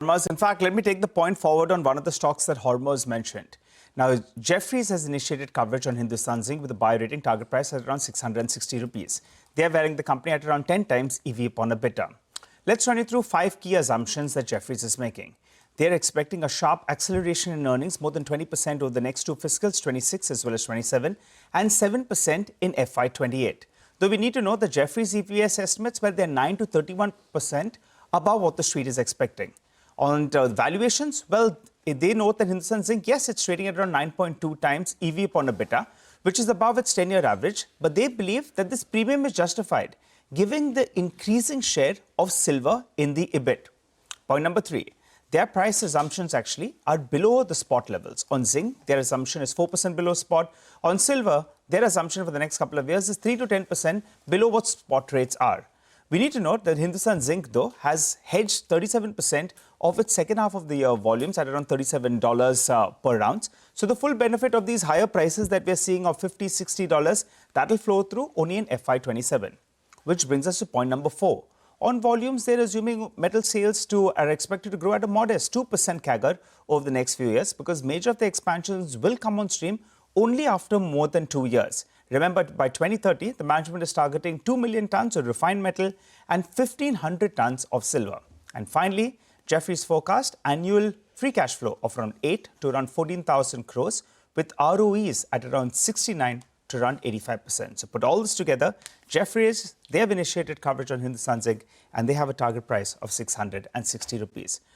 Hormuz. In fact, let me take the point forward on one of the stocks that Hormuz mentioned. Now, Jefferies has initiated coverage on Hindustan Zinc with a buy rating target price at around 660 rupees. They are valuing the company at around 10 times EV upon EBITDA. Let's run you through 5 key assumptions that Jefferies is making. They are expecting a sharp acceleration in earnings, more than 20% over the next 2 fiscals, 26 as well as 27, and 7% in FY28. Though we need to know that Jefferies EPS estimates were they're 9 to 31% above what the street is expecting. On valuations, well, they note that Hindustan Zinc, yes, it's trading at around 9.2 times EV upon EBITDA, which is above its 10-year average, but they believe that this premium is justified, given the increasing share of silver in the EBIT. Point number 3, their price assumptions actually are below the spot levels. On zinc, their assumption is 4% below spot. On silver, their assumption for the next couple of years is 3 to 10% below what spot rates are. We need to note that Hindustan Zinc, though, has hedged 37% of its second half of the year volumes at around $37 per ounce. So the full benefit of these higher prices that we're seeing of $50, $60, that'll flow through only in FY27. Which brings us to point number 4. On volumes, they're assuming metal sales are expected to grow at a modest 2% CAGR over the next few years because major of the expansions will come on stream only after more than 2 years. Remember, by 2030, the management is targeting 2 million tons of refined metal and 1,500 tons of silver. And finally, Jefferies forecast annual free cash flow of around 8 to around 14,000 crores with ROEs at around 69 to around 85%. So put all this together, Jefferies, they have initiated coverage on Hindustan Zinc and they have a target price of 660 rupees.